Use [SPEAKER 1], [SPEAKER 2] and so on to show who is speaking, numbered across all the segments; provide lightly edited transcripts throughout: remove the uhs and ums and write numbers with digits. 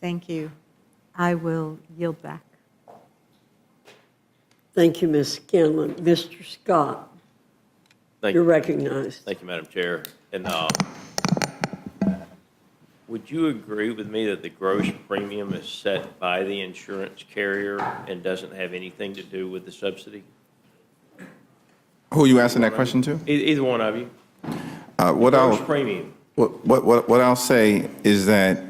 [SPEAKER 1] Thank you. I will yield back.
[SPEAKER 2] Thank you, Ms. Scanlon. Mr. Scott,
[SPEAKER 3] Thank
[SPEAKER 2] you're
[SPEAKER 3] you.
[SPEAKER 2] recognized.
[SPEAKER 3] Thank you, Madam Chair. And would you agree with me that the gross premium is set by the insurance carrier and doesn't have anything to do with the subsidy?
[SPEAKER 4] Who are you asking that question to?
[SPEAKER 3] Either one of you.
[SPEAKER 4] What
[SPEAKER 3] Gross
[SPEAKER 4] I'll
[SPEAKER 3] premium.
[SPEAKER 4] what I'll say is that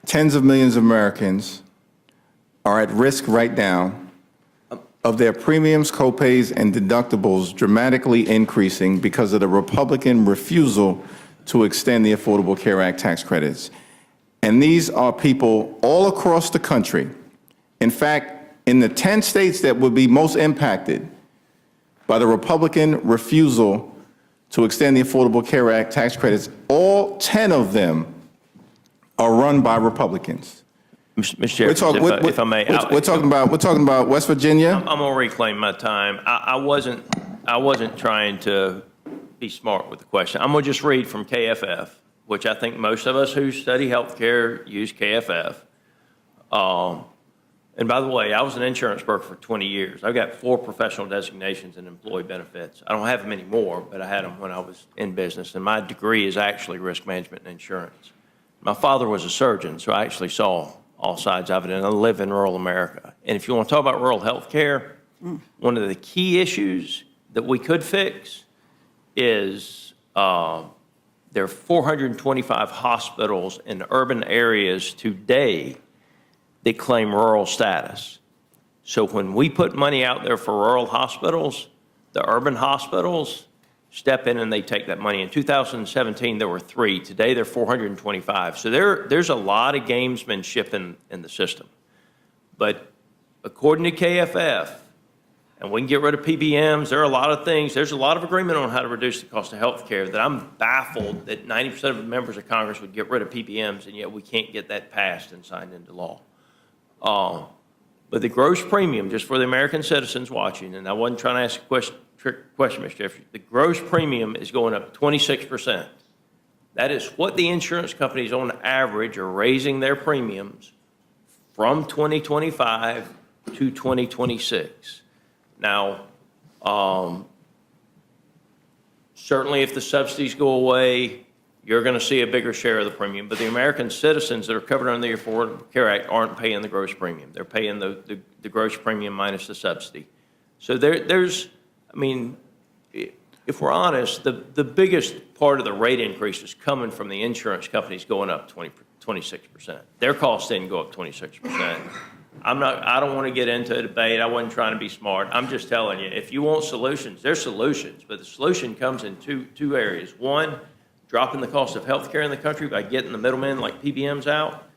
[SPEAKER 4] tens of millions of Americans are at risk right now of their premiums, copays, and deductibles dramatically increasing because of the Republican refusal to extend the Affordable Care Act tax credits. And these are people all across the country. In fact, in the 10 states that would be most impacted by the Republican refusal to extend the Affordable Care Act tax credits, all 10 of them are run by Republicans.
[SPEAKER 3] Mr. Jeffries, if I may.
[SPEAKER 4] We're talking about West Virginia.
[SPEAKER 3] I'm going to reclaim my time. I wasn't trying to be smart with the question. I'm going to just read from KFF, which I think most of us who study healthcare use KFF. And by the way, I was an insurance broker for 20 years. I've got 4 professional designations in employee benefits. I don't have them anymore, but I had them when I was in business. And my degree is actually risk management and insurance. My father was a surgeon, so I actually saw all sides of it, and I live in rural America. And if you want to talk about rural health care, one of the key issues that we could fix is there are 425 hospitals in urban areas today that claim rural status. So when we put money out there for rural hospitals, the urban hospitals step in and they take that money. In 2017, there were 3. Today, there are 425. So there's a lot of gamesmanship in the system. But according to KFF, and we can get rid of PBMs, there are a lot of things. There's a lot of agreement on how to reduce the cost of health care that I'm baffled that 90% of the members of Congress would get rid of PBMs, and yet we can't get that passed and signed into law. But the gross premium, just for the American citizens watching, and I wasn't trying to ask a trick question, Mr. Jeffries, the gross premium is going up 26%. That is what the insurance companies on average are raising their premiums from 2025 to 2026. Now, certainly if the subsidies go away, you're going to see a bigger share of the premium. But the American citizens that are covered under the Affordable Care Act aren't paying the gross premium. They're paying the gross premium minus the subsidy. So there's, I mean, if we're honest, the biggest part of the rate increase is coming from the insurance companies going up 26%. Their costs didn't go up 26%. I don't want to get into a debate. I wasn't trying to be smart. I'm just telling you, if you want solutions, there's solutions, but the solution comes in two areas. One, dropping the cost of health care in the country by getting the middlemen like PBMs out.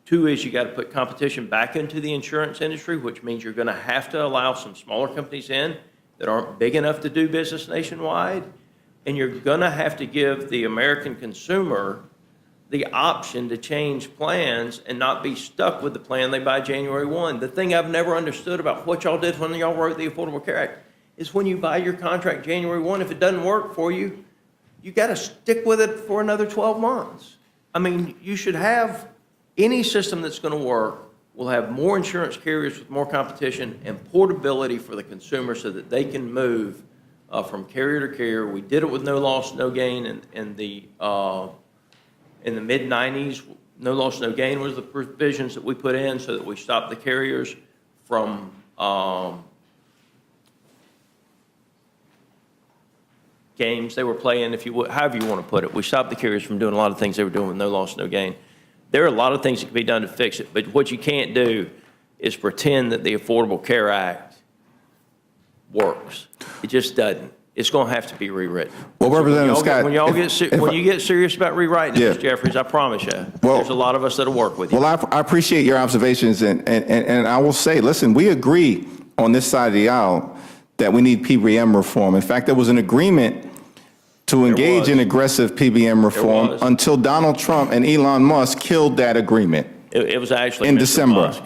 [SPEAKER 3] 2 is you got to put competition back into the insurance industry, which means you're going to have to allow some smaller companies in that aren't big enough to do business nationwide. And you're going to have to give the American consumer the option to change plans and not be stuck with the plan they buy January 1. The thing I've never understood about what y'all did when y'all wrote the Affordable Care Act is when you buy your contract January 1, if it doesn't work for you, you got to stick with it for another 12 months. I mean, you should have any system that's going to work will have more insurance carriers with more competition and portability for the consumer so that they can move from carrier to carrier. We did it with no loss, no gain in the mid-90s. No loss, no gain was the provisions that we put in so that we stopped the carriers from games they were playing, if you would, however you want to put it. We stopped the carriers from doing a lot of things they were doing with no loss, no gain. There are a lot of things that can be done to fix it, but what you can't do is pretend that the Affordable Care Act works. It just doesn't. It's going to have to be rewritten.
[SPEAKER 4] Well, Representative Scott,
[SPEAKER 3] when you get serious about rewriting it, Mr. Jeffries, I promise you, there's a lot of us that'll work with you.
[SPEAKER 4] Well, I appreciate your observations, and I will say, listen, we agree on this side of the aisle that we need PBM reform. In fact, there was an agreement to engage in aggressive PBM reform until Donald Trump and Elon Musk killed that agreement.
[SPEAKER 3] It was actually
[SPEAKER 4] in
[SPEAKER 3] Mr.
[SPEAKER 4] December.
[SPEAKER 3] Musk.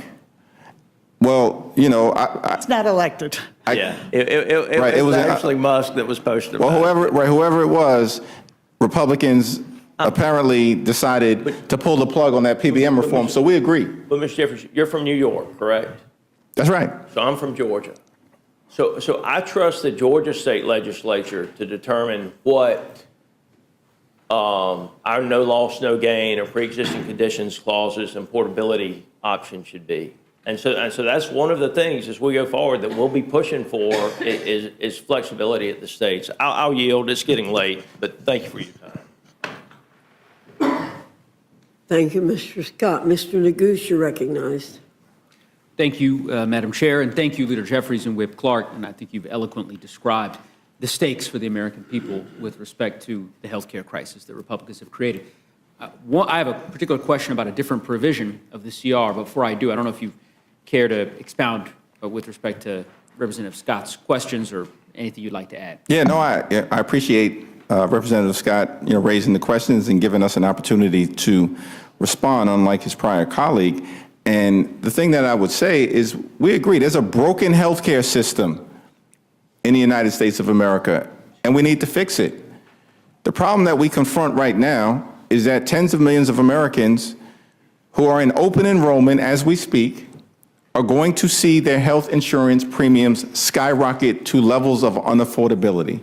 [SPEAKER 4] Well, you know,
[SPEAKER 1] It's not elected.
[SPEAKER 3] It was actually Musk that was posted.
[SPEAKER 4] Well, whoever it was, Republicans apparently decided to pull the plug on that PBM reform, so we agree.
[SPEAKER 3] But Mr. Jeffries, you're from New York, correct?
[SPEAKER 4] That's right.
[SPEAKER 3] So I'm from Georgia. So I trust the Georgia state legislature to determine what our no loss, no gain or pre-existing conditions clauses and portability option should be. And so that's one of the things as we go forward that we'll be pushing for is flexibility at the states. I'll yield. It's getting late, but thank you for your time.
[SPEAKER 2] Thank you, Mr. Scott. Mr. Neguse, you're recognized.
[SPEAKER 5] Thank you, Madam Chair, and thank you, Leader Jeffries and Whip Clark. And I think you've eloquently described the stakes for the American people with respect to the health care crisis that Republicans have created. I have a particular question about a different provision of the CR, but before I do, I don't know if you care to expound with respect to Representative Scott's questions or anything you'd like to add.
[SPEAKER 4] Yeah, no, I appreciate Representative Scott, raising the questions and giving us an opportunity to respond, unlike his prior colleague. And the thing that I would say is we agree there's a broken healthcare system in the United States of America, and we need to fix it. The problem that we confront right now is that tens of millions of Americans who are in open enrollment as we speak are going to see their health insurance premiums skyrocket to levels of unaffordability.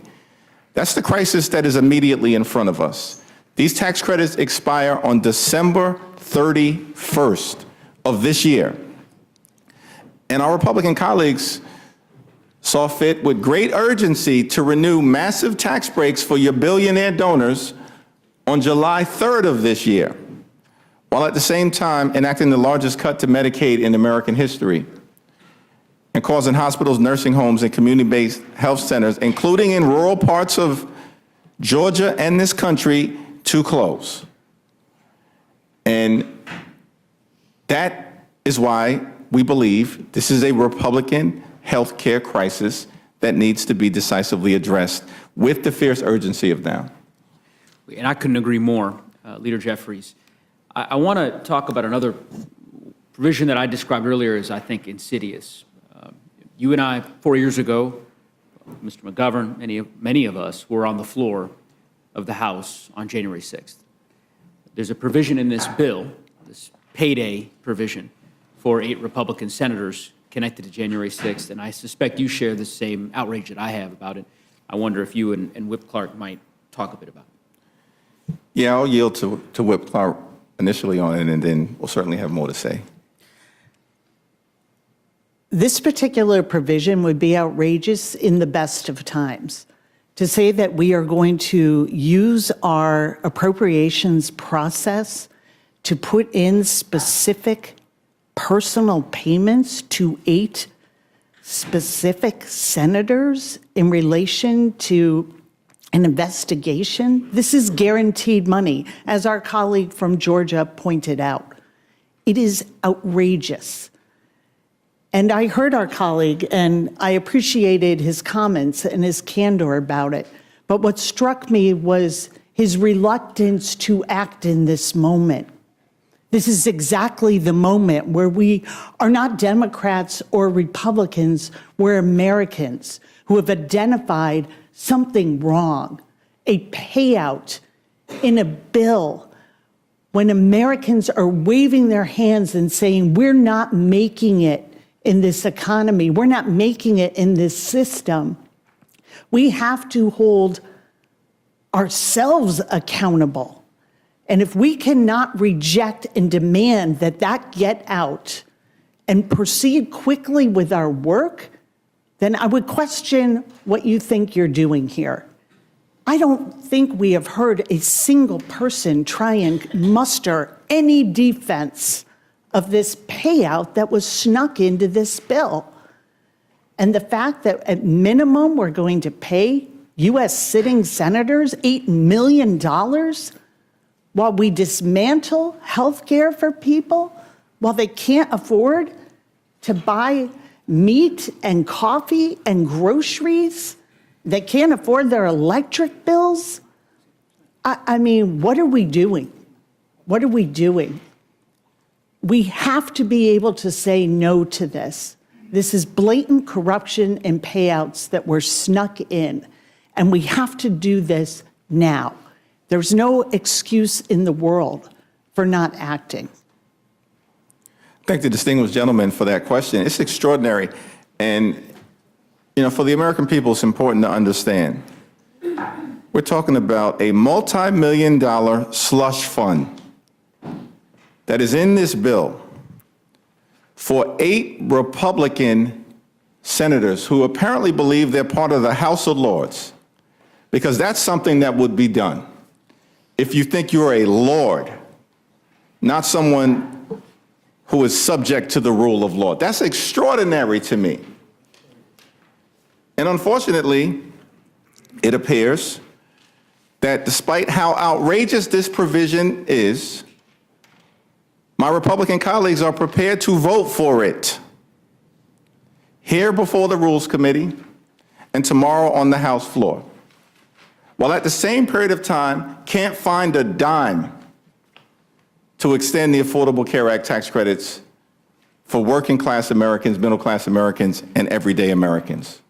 [SPEAKER 4] That's the crisis that is immediately in front of us. These tax credits expire on December 31st of this year. And our Republican colleagues saw fit with great urgency to renew massive tax breaks for your billionaire donors on July 3rd of this year, while at the same time enacting the largest cut to Medicaid in American history and causing hospitals, nursing homes, and community-based health centers, including in rural parts of Georgia and this country, to close. And that is why we believe this is a Republican health care crisis that needs to be decisively addressed with the fierce urgency of now.
[SPEAKER 5] And I couldn't agree more, Leader Jeffries. I want to talk about another provision that I described earlier as, I think, insidious. You and I, 4 years ago, Mr. McGovern, many of us were on the floor of the House on January 6th. There's a provision in this bill, this Payday provision, for 8 Republican senators connected to January 6th, and I suspect you share the same outrage that I have about it. I wonder if you and Whip Clark might talk a bit about it.
[SPEAKER 4] Yeah, I'll yield to Whip Clark initially on it, and then we'll certainly have more to say.
[SPEAKER 1] This particular provision would be outrageous in the best of times. To say that we are going to use our appropriations process to put in specific personal payments to 8 specific senators in relation to an investigation, this is guaranteed money, as our colleague from Georgia pointed out. It is outrageous. And I heard our colleague, and I appreciated his comments and his candor about it. But what struck me was his reluctance to act in this moment. This is exactly the moment where we are not Democrats or Republicans, we're Americans who have identified something wrong, a payout in a bill when Americans are waving their hands and saying, we're not making it in this economy, we're not making it in this system. We have to hold ourselves accountable. And if we cannot reject and demand that that get out and proceed quickly with our work, then I would question what you think you're doing here. I don't think we have heard a single person try and muster any defense of this payout that was snuck into this bill. And the fact that at minimum we're going to pay U.S. sitting senators $8 million while we dismantle health care for people, while they can't afford to buy meat and coffee and groceries, they can't afford their electric bills. I mean, what are we doing? What are we doing? We have to be able to say no to this. This is blatant corruption and payouts that were snuck in, and we have to do this now. There's no excuse in the world for not acting.
[SPEAKER 4] Thank the distinguished gentleman for that question. It's extraordinary. And, you know, for the American people, it's important to understand. We're talking about a multi-million-dollar slush fund that is in this bill for 8 Republican senators who apparently believe they're part of the House of Lords, because that's something that would be done if you think you're a lord, not someone who is subject to the rule of law. That's extraordinary to me. And unfortunately, it appears that despite how outrageous this provision is, my Republican colleagues are prepared to vote for it here before the Rules Committee and tomorrow on the House floor, while at the same period of time can't find a dime to extend the Affordable Care Act tax credits for working class Americans, middle class Americans, and everyday Americans.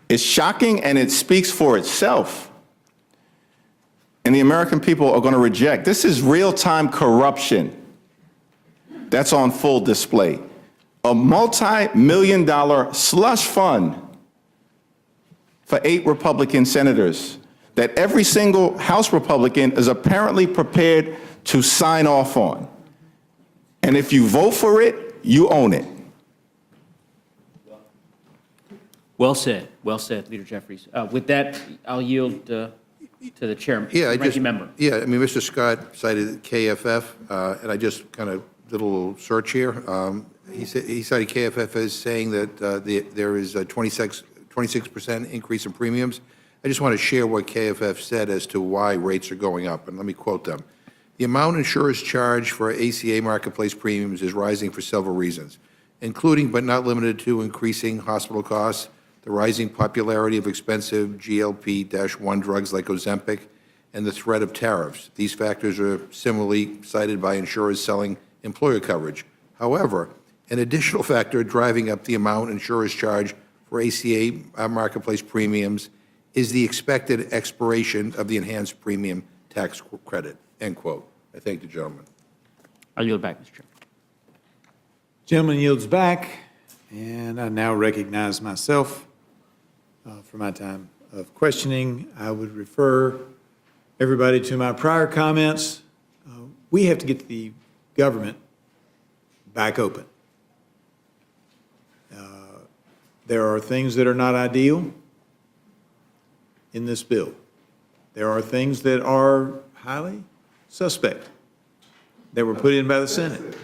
[SPEAKER 4] It's shocking, and it speaks for itself. And the American people are going to reject. This is real-time corruption that's on full display. A multi-million-dollar slush fund for 8 Republican senators that every single House Republican is apparently prepared to sign off on. And if you vote for it, you own it.
[SPEAKER 5] Well said, Leader Jeffries. With that, I'll yield to the chairman.
[SPEAKER 6] Yeah,
[SPEAKER 5] Ranking member.
[SPEAKER 6] Yeah, I mean, Mr. Scott cited KFF, and I just kind of did a little search here. He cited KFF as saying that there is a 26% increase in premiums. I just want to share what KFF said as to why rates are going up, and let me quote them. The amount insurers charge for ACA marketplace premiums is rising for several reasons, including but not limited to increasing hospital costs, the rising popularity of expensive GLP-1 drugs like Ozempic, and the threat of tariffs. These factors are similarly cited by insurers selling employer coverage. However, an additional factor driving up the amount insurers charge for ACA marketplace premiums is the expected expiration of the enhanced premium tax credit, end quote. I thank the gentleman.
[SPEAKER 5] I'll yield back, Mr. Chairman.
[SPEAKER 7] Gentleman yields back, and I now recognize myself for my time of questioning. I would refer everybody to my prior comments. We have to get the government back open. There are things that are not ideal in this bill. There are things that are highly suspect that were put in by the Senate.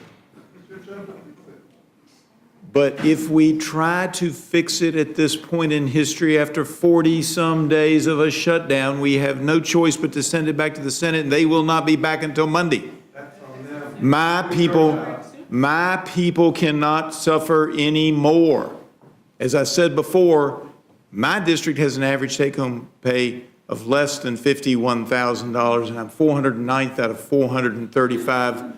[SPEAKER 7] But if we try to fix it at this point in history, after 40-some days of a shutdown, we have no choice but to send it back to the Senate, and they will not be back until Monday. My people cannot suffer anymore. As I said before, my district has an average take-home pay of less than $51,000, and I'm 409th out of 435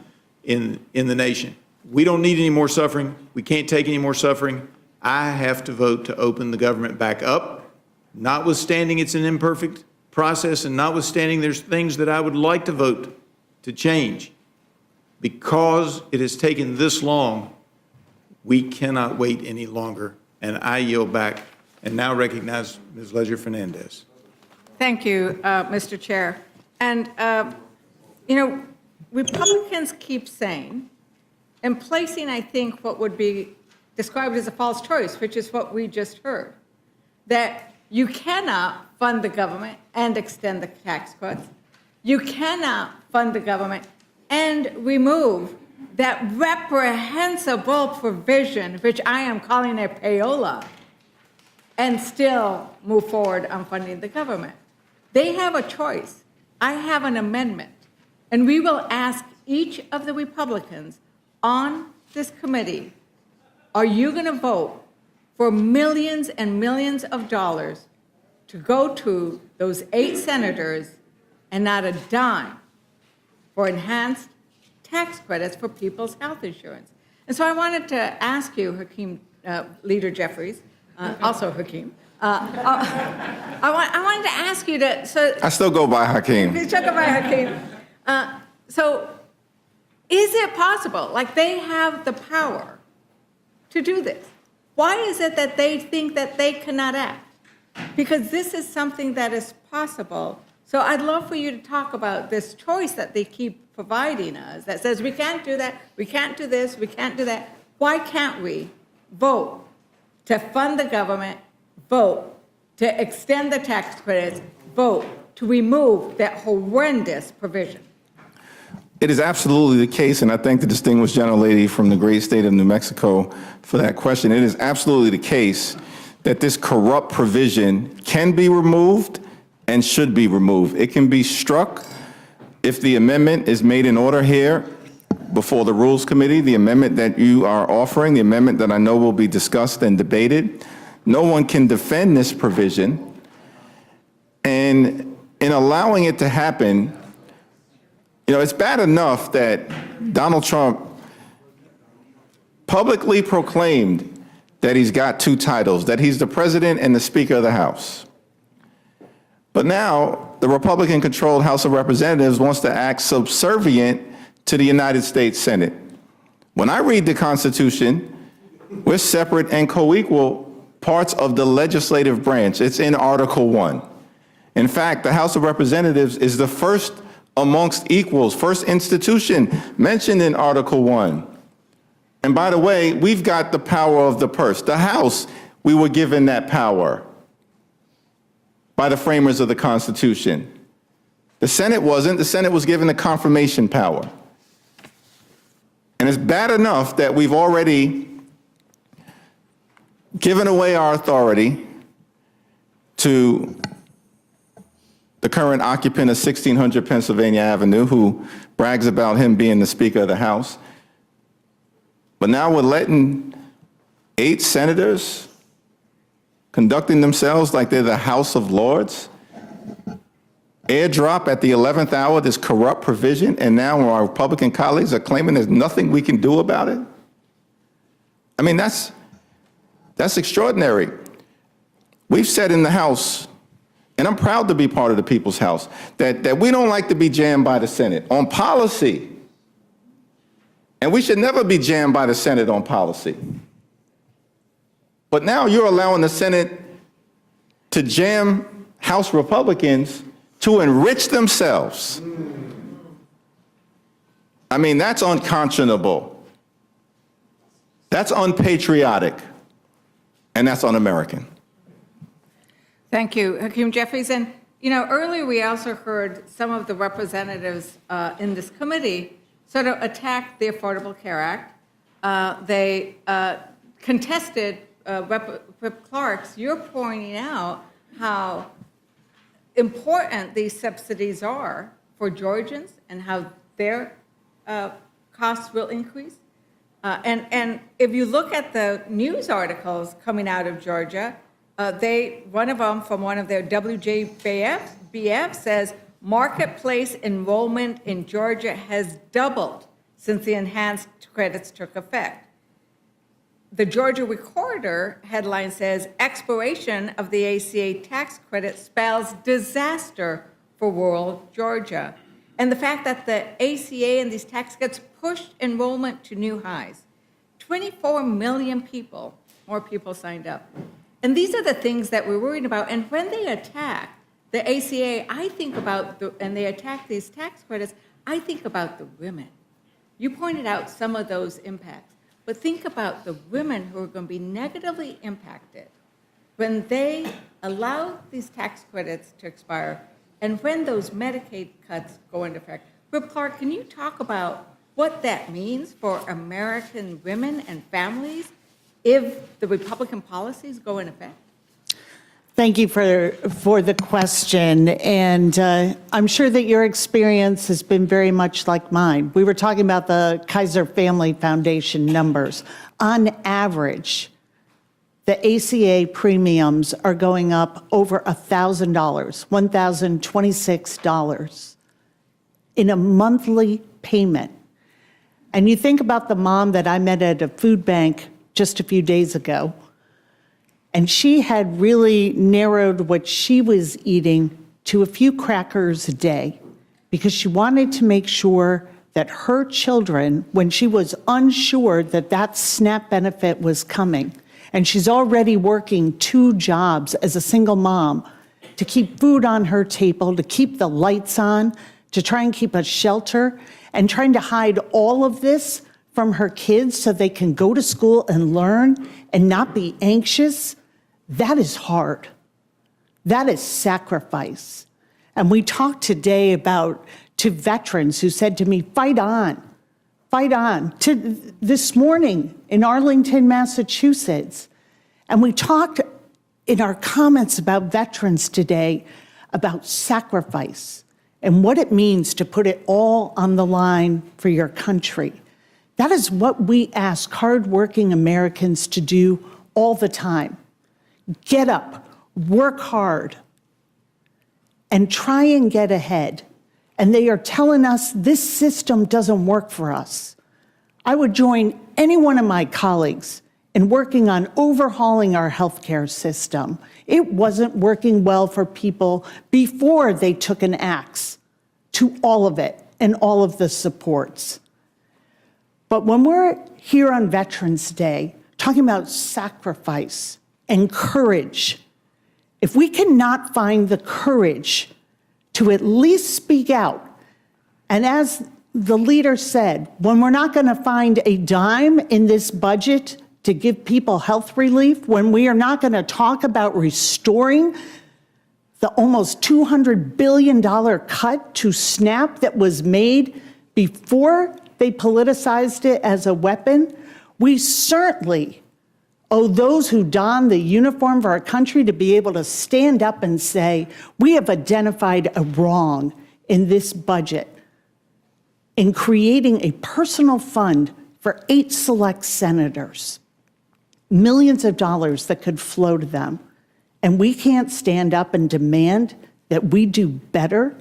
[SPEAKER 7] in the nation. We don't need any more suffering. We can't take any more suffering. I have to vote to open the government back up, notwithstanding it's an imperfect process, and notwithstanding there's things that I would like to vote to change. Because it has taken this long, we cannot wait any longer. And I yield back and now recognize Ms. Leisure-Fernandez.
[SPEAKER 8] Thank you, Mr. Chair. And, you know, Republicans keep saying, and placing, I think, what would be described as a false choice, which is what we just heard, that you cannot fund the government and extend the tax cuts. You cannot fund the government and remove that reprehensible provision, which I am calling a payola, and still move forward on funding the government. They have a choice. I have an amendment, and we will ask each of the Republicans on this committee, are you going to vote for millions and millions of dollars to go to those 8 senators and not a dime for enhanced tax credits for people's health insurance? And so I wanted to ask you, Hakeem, Leader Jeffries, also Hakeem, I wanted to ask you to, so
[SPEAKER 4] I still go by Hakeem.
[SPEAKER 8] Please check about Hakeem. So is it possible, like they have the power to do this? Why is it that they think that they cannot act? Because this is something that is possible. So I'd love for you to talk about this choice that they keep providing us that says we can't do that, we can't do this, we can't do that. Why can't we vote to fund the government, vote to extend the tax credits, vote to remove that horrendous provision?
[SPEAKER 4] It is absolutely the case, and I thank the distinguished gentlelady from the great state of New Mexico for that question. It is absolutely the case that this corrupt provision can be removed and should be removed. It can be struck if the amendment is made in order here before the Rules Committee, the amendment that you are offering, the amendment that I know will be discussed and debated. No one can defend this provision. And in allowing it to happen, you know, it's bad enough that Donald Trump publicly proclaimed that he's got two titles, that he's the president and the Speaker of the House. But now the Republican-controlled House of Representatives wants to act subservient to the United States Senate. When I read the Constitution, we're separate and co-equal parts of the legislative branch. It's in Article 1. In fact, the House of Representatives is the first amongst equals, first institution mentioned in Article 1. And by the way, we've got the power of the purse. The House, we were given that power by the framers of the Constitution. The Senate wasn't. The Senate was given the confirmation power. And it's bad enough that we've already given away our authority to the current occupant of 1600 Pennsylvania Avenue, who brags about him being the Speaker of the House. But now we're letting 8 senators conducting themselves like they're the House of Lords airdrop at the 11th hour this corrupt provision, and now our Republican colleagues are claiming there's nothing we can do about it? I mean, that's extraordinary. We've said in the House, and I'm proud to be part of the People's House, that we don't like to be jammed by the Senate on policy. And we should never be jammed by the Senate on policy. But now you're allowing the Senate to jam House Republicans to enrich themselves. I mean, that's unconscionable. That's unpatriotic. And that's un-American.
[SPEAKER 8] Thank you, Hakeem Jeffries. And, you know, earlier we also heard some of the representatives in this committee sort of attack the Affordable Care Act. They contested Rep. Clark's. You're pointing out how important these subsidies are for Georgians and how their costs will increase. And if you look at the news articles coming out of Georgia, one of them from one of their WJBF says, marketplace enrollment in Georgia has doubled since the enhanced credits took effect. The Georgia Recorder headline says, expiration of the ACA tax credit spells disaster for rural Georgia. And the fact that the ACA and these tax cuts pushed enrollment to new highs. 24 million people, more people signed up. And these are the things that we're worried about. And when they attack the ACA, I think about, and they attack these tax credits, I think about the women. You pointed out some of those impacts, but think about the women who are going to be negatively impacted when they allow these tax credits to expire and when those Medicaid cuts go into effect. Rep. Clark, can you talk about what that means for American women and families if the Republican policies go into effect?
[SPEAKER 1] Thank you for the question, and I'm sure that your experience has been very much like mine. We were talking about the Kaiser Family Foundation numbers. On average, the ACA premiums are going up over $1,000, $1,026 in a monthly payment. And you think about the mom that I met at a food bank just a few days ago, And she had really narrowed what she was eating to a few crackers a day because she wanted to make sure that her children, when she was unsure that that SNAP benefit was coming, and she's already working 2 jobs as a single mom to keep food on her table, to keep the lights on, to try and keep a shelter, and trying to hide all of this from her kids so they can go to school and learn and not be anxious, that is hard. That is sacrifice. And we talked today to veterans who said to me, fight on, fight on. This morning in Arlington, Massachusetts. And we talked in our comments about veterans today about sacrifice and what it means to put it all on the line for your country. That is what we ask hardworking Americans to do all the time. Get up, work hard, and try and get ahead. And they are telling us this system doesn't work for us. I would join any one of my colleagues in working on overhauling our healthcare system. It wasn't working well for people before they took an axe to all of it and all of the supports. But when we're here on Veterans Day talking about sacrifice and courage, if we cannot find the courage to at least speak out, and as the leader said, when we're not going to find a dime in this budget to give people health relief, when we are not going to talk about restoring the almost $200 billion cut to SNAP that was made before they politicized it as a weapon, we certainly owe those who don the uniform of our country to be able to stand up and say, we have identified a wrong in this budget in creating a personal fund for 8 select senators, millions of dollars that could flow to them. And we can't stand up and demand that we do better,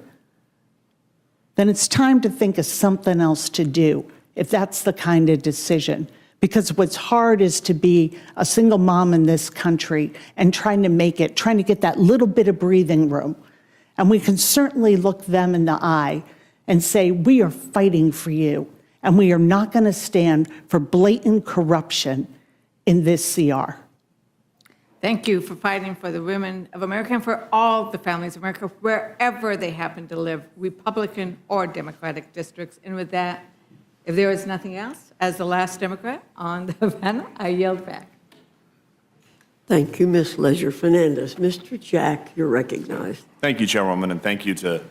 [SPEAKER 1] then it's time to think of something else to do, if that's the kind of decision. Because what's hard is to be a single mom in this country and trying to get that little bit of breathing room. And we can certainly look them in the eye and say, we are fighting for you, and we are not going to stand for blatant corruption in this CR.
[SPEAKER 8] Thank you for fighting for the women of America and for all the families of America, wherever they happen to live, Republican or Democratic districts. And with that, if there is nothing else, as the last Democrat on the panel, I yield back.
[SPEAKER 2] Thank you, Ms. Leisure-Fernandez. Mr. Jack, you're recognized.
[SPEAKER 9] Thank you, Chairwoman, and thank you to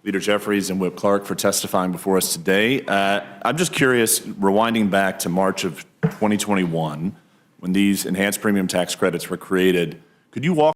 [SPEAKER 9] Leader Jeffries and Whip Clark for testifying before us today. I'm just curious, rewinding back to March of 2021, when these enhanced premium tax credits were created, could you walk